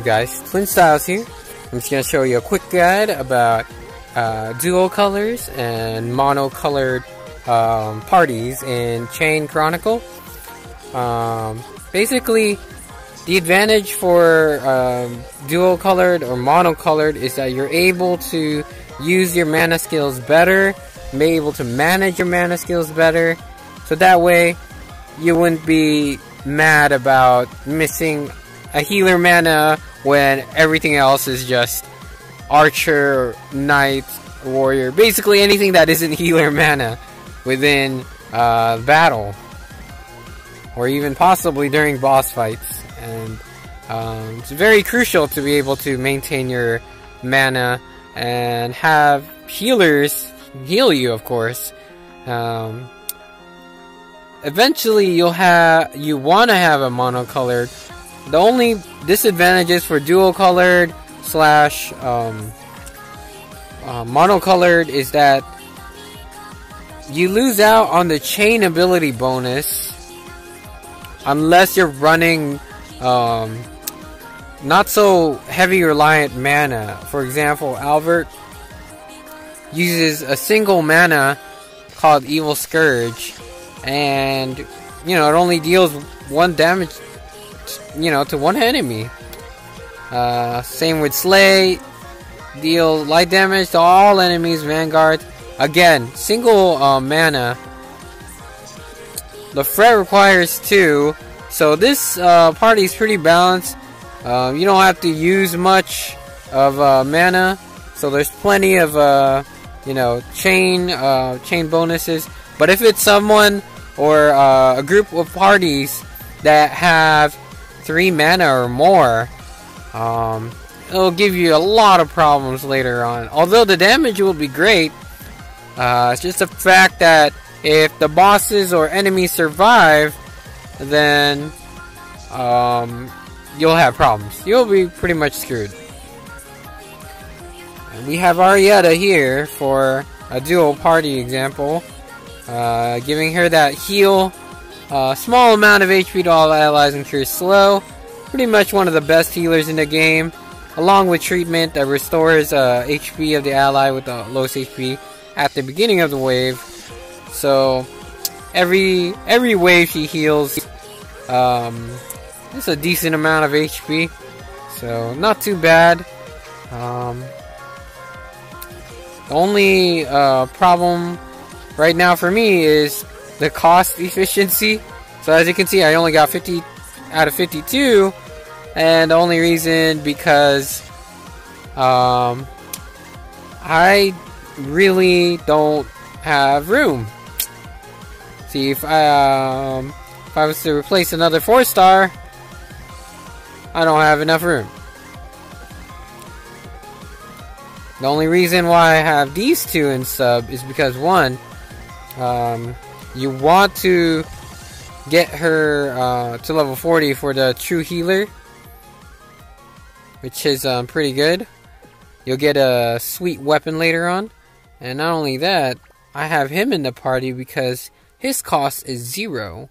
guys, Twin Styles here. I'm just going to show you a quick guide about dual colors and monocolored parties in Chain Chronicle. Basically, the advantage for dual colored or monocolored is that you're able to use your mana skills better, be able to manage your mana skills better, so that way you wouldn't be mad about missing a healer mana when everything else is just archer, knight, warrior, basically anything that isn't healer mana within battle, or even possibly during boss fights. And it's very crucial to be able to maintain your mana and have healers heal you, of course. Eventually you want to have a monocolored. The only disadvantages for dual colored slash monocolored is that you lose out on the chain ability bonus unless you're running not so heavy reliant mana. For example, Albert uses a single mana called Evil Scourge, and it only deals 1 damage to one enemy. Same with Slay, deal light damage to all enemies, Vanguard. Again, single mana. The Fret requires 2, so this party is pretty balanced. You don't have to use much of mana, so there's plenty of chain bonuses. But if it's someone or a group of parties that have 3 mana or more, it'll give you a lot of problems later on. Although the damage will be great, it's just the fact that if the bosses or enemies survive, then you'll have problems. You'll be pretty much screwed. And we have Arietta here for a dual party example, giving her that heal, small amount of HP to all allies and cure slow. Pretty much one of the best healers in the game, along with treatment that restores HP of the ally with the lowest HP at the beginning of the wave. So every wave she heals it's a decent amount of HP, so not too bad. The only problem right now for me is the cost efficiency. So as you can see, I only got 50 out of 52, and the only reason because I really don't have room. See, if I was to replace another 4-star, I don't have enough room. The only reason why I have these 2 in sub is because, one, you want to get her to level 40 for the true healer, which is pretty good. You'll get a sweet weapon later on. And not only that, I have him in the party because his cost is 0.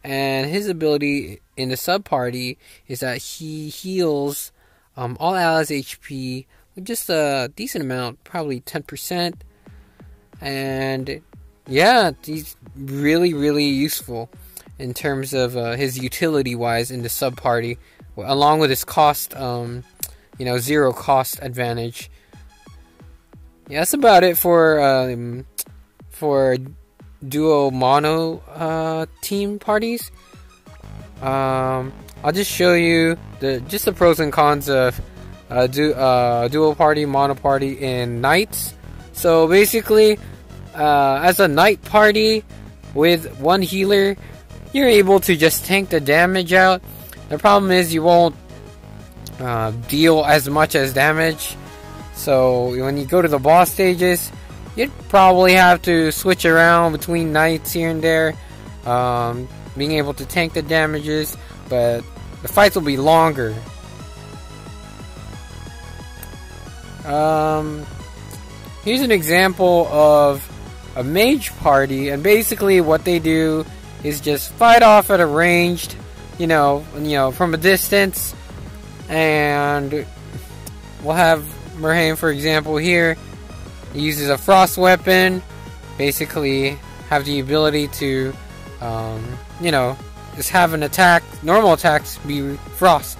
And his ability in the sub party is that he heals all allies HP with just a decent amount, probably 10%. And yeah, he's really, really useful in terms of his utility wise in the sub party, along with his cost, 0 cost advantage. Yeah, that's about it for duo mono team parties. I'll just show you the pros and cons of dual party, mono party, and knights. So basically, as a knight party with 1 healer, you're able to just tank the damage out. The problem is you won't deal as much as damage. So when you go to the boss stages, you'd probably have to switch around between knights here and there, being able to tank the damages, but the fights will be longer. Here's an example of a mage party, and basically what they do is just fight off at a ranged, from a distance, And we'll have Merheim, for example, here. He uses a frost weapon. Basically, have the ability to, you know, just have an attack, normal attacks be frost.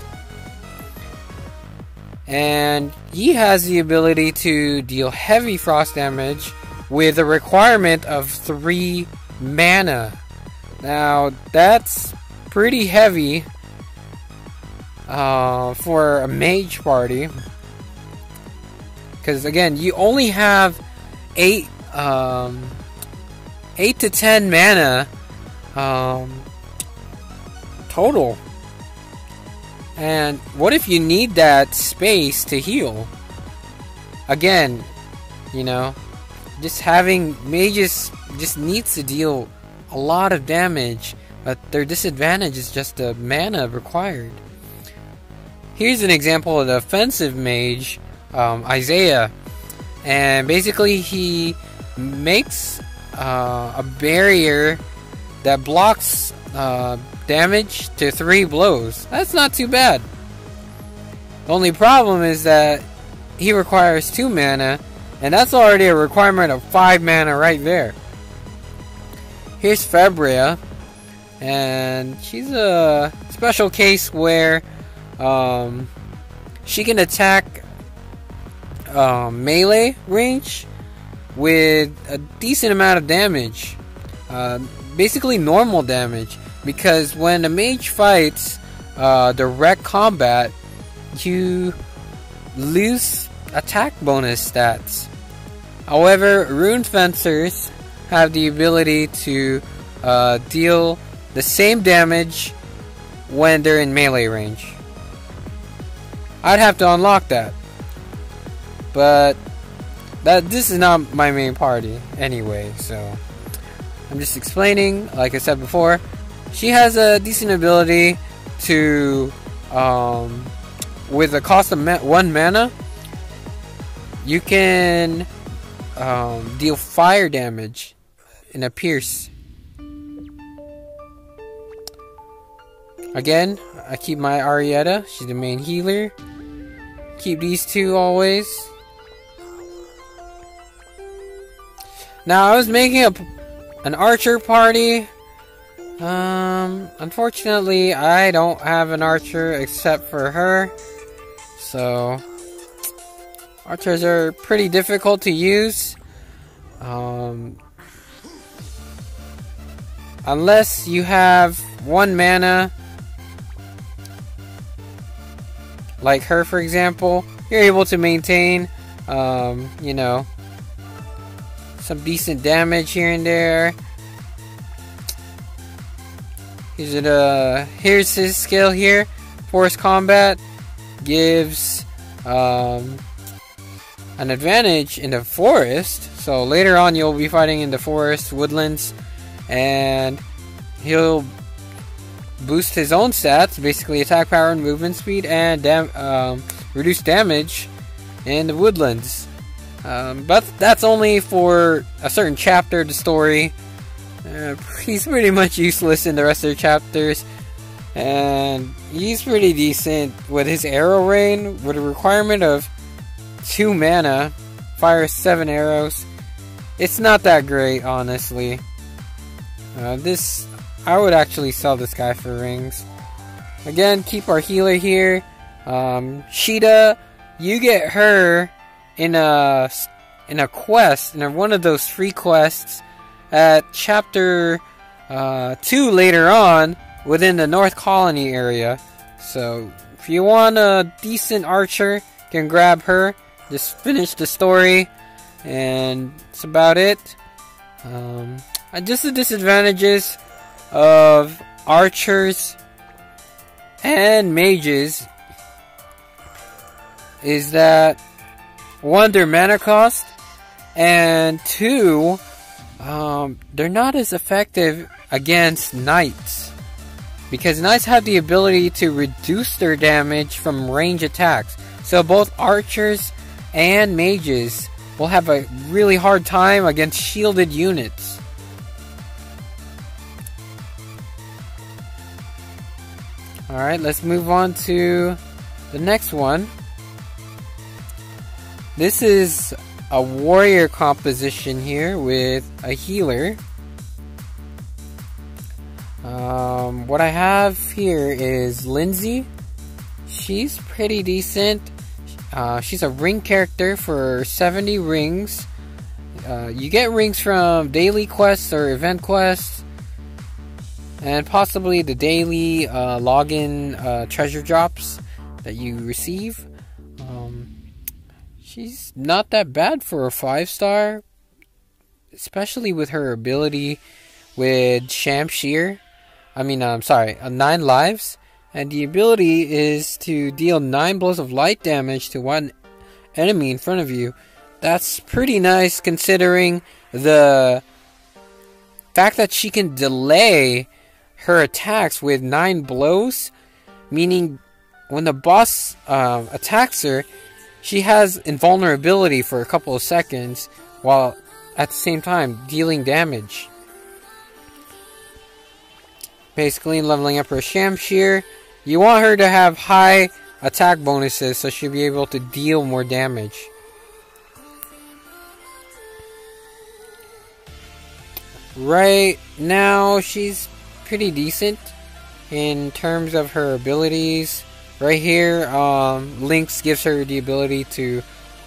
And he has the ability to deal heavy frost damage with a requirement of 3 mana. Now, that's pretty heavy for a mage party. Because again, you only have 8 to 10 mana total. And what if you need that space to heal? Again, you know, just having mages just needs to deal a lot of damage, but their disadvantage is just the mana required. Here's an example of the offensive mage, Isaiah, and basically he makes a barrier that blocks damage to 3 blows. That's not too bad. The only problem is that he requires 2 mana, and that's already a requirement of 5 mana right there. Here's Fabria, and she's a special case where she can attack melee range with a decent amount of damage. Basically normal damage, because when a mage fights direct combat, you lose attack bonus stats. However, rune fencers have the ability to deal the same damage when they're in melee range. I'd have to unlock that, but this is not my main party anyway, so I'm just explaining. Like I said before, she has a decent ability to, with a cost of 1 mana, you can deal fire damage in a pierce. Again, I keep my Arietta, she's the main healer. Keep these 2 always. Now, I was making an archer party. Unfortunately, I don't have an archer except for her. So, archers are pretty difficult to use. Unless you have 1 mana, like her, for example, you're able to maintain, you know, some decent damage here and there. Here's his skill here. Forest combat gives an advantage in the forest. So later on you'll be fighting in the forest, woodlands, and he'll boost his own stats, basically attack power and movement speed, and reduce damage in the woodlands. But that's only for a certain chapter of the story. He's pretty much useless in the rest of the chapters, and he's pretty decent with his arrow rain with a requirement of 2 mana, fires 7 arrows. It's not that great, honestly. I would actually sell this guy for rings. Again, keep our healer here. Sheeta, you get her in a quest, in one of those free quests at chapter 2 later on within the North Colony area. So if you want a decent archer, you can grab her. Just finish the story, and that's about it. Just the disadvantages of archers and mages is that 1, their mana cost, and 2, they're not as effective against knights, because knights have the ability to reduce their damage from range attacks. So both archers and mages will have a really hard time against shielded units. Alright, let's move on to The next one. This is a warrior composition here with a healer. What I have here is Lindsay. She's pretty decent. She's a ring character for 70 rings. You get rings from daily quests or event quests, and possibly the daily login treasure drops that you receive. She's not that bad for a 5-star, especially with her ability with Shamshir. 9 lives. And the ability is to deal 9 blows of light damage to one enemy in front of you. That's pretty nice considering the fact that she can delay her attacks with 9 blows. Meaning when the boss attacks her, she has invulnerability for a couple of seconds while at the same time dealing damage. Basically leveling up her Shamshir. You want her to have high attack bonuses so she'll be able to deal more damage. Right now she's pretty decent in terms of her abilities. Right here, Lynx gives her the ability to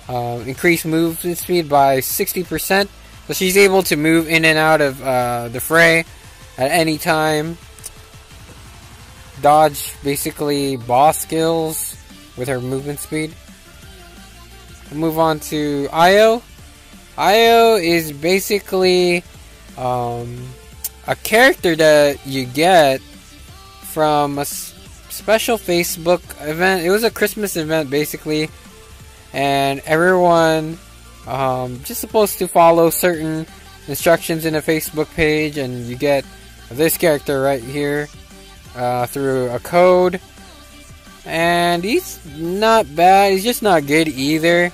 increase movement speed by 60%. So she's able to move in and out of the fray at any time. Dodge basically boss skills with her movement speed. We'll move on to Io. Io is basically a character that you get from a special Facebook event. It was a Christmas event basically, and everyone just supposed to follow certain instructions in a Facebook page, and you get this character right here through a code. And he's not bad, he's just not good either.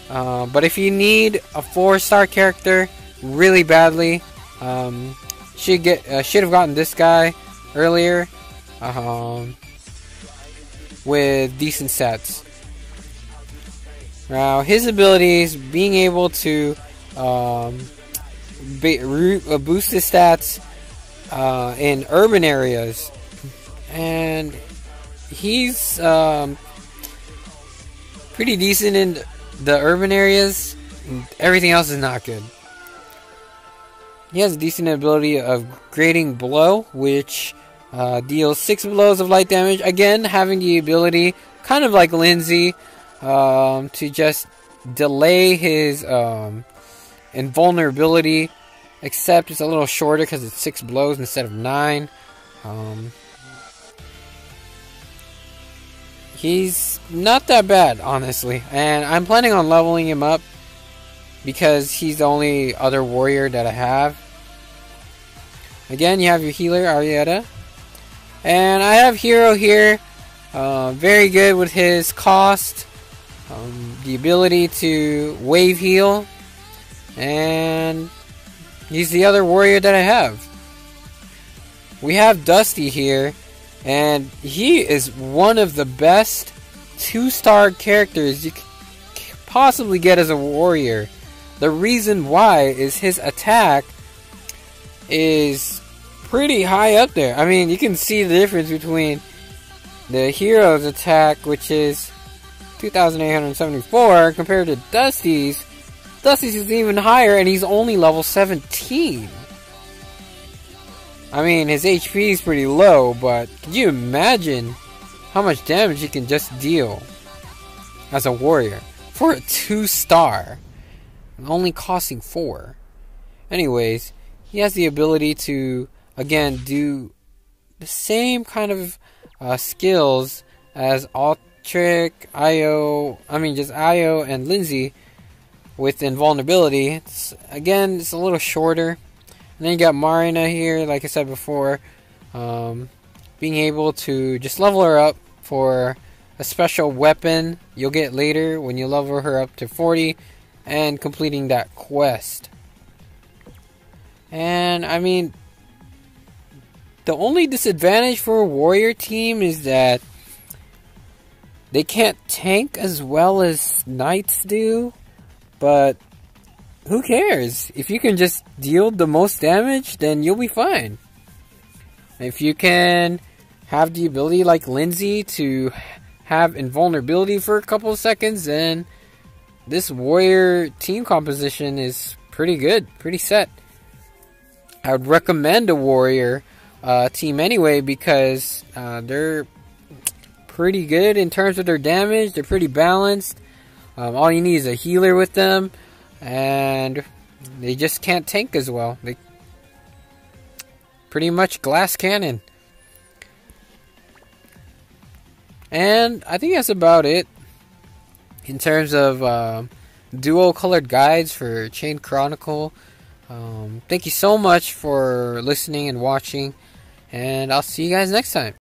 But if you need a 4-star character really badly, should have gotten this guy earlier with decent stats. Now his abilities, being able to boost his stats in urban areas, and he's pretty decent in the urban areas. Everything else is not good. He has a decent ability of grading blow, which deals 6 blows of light damage. Again, having the ability, kind of like Lindsay, to just delay his invulnerability, except it's a little shorter because it's 6 blows instead of 9. He's not that bad, honestly, and I'm planning on leveling him up because he's the only other warrior that I have. Again, you have your healer, Arietta. And I have Hero here. Very good with his cost. The ability to wave heal. And he's the other warrior that I have. We have Dusty here. And he is one of the best 2-star characters you could possibly get as a warrior. The reason why is his attack is pretty high up there. I mean, you can see the difference between the hero's attack, which is 2,874, compared to Dusty's. Dusty's is even higher, and he's only level 17. I mean, his HP is pretty low, but can you imagine how much damage he can just deal as a warrior for a 2-star, only costing 4? Anyways, he has the ability to, again, do the same kind of skills as Altric, Io and Lindsay with invulnerability. Again, it's a little shorter. And then you got Marina here, like I said before, being able to just level her up for a special weapon you'll get later when you level her up to 40 and completing that quest. And I mean, the only disadvantage for a warrior team is that They can't tank as well as knights do, but who cares? If you can just deal the most damage, then you'll be fine. If you can have the ability like Lindsay to have invulnerability for a couple of seconds, then this warrior team composition is pretty good, pretty set. I would recommend a warrior team anyway, because they're pretty good in terms of their damage. They're pretty balanced. All you need is a healer with them, and they just can't tank as well. They pretty much glass cannon. And I think that's about it in terms of dual colored guides for Chain Chronicle. Thank you so much for listening and watching, and I'll see you guys next time.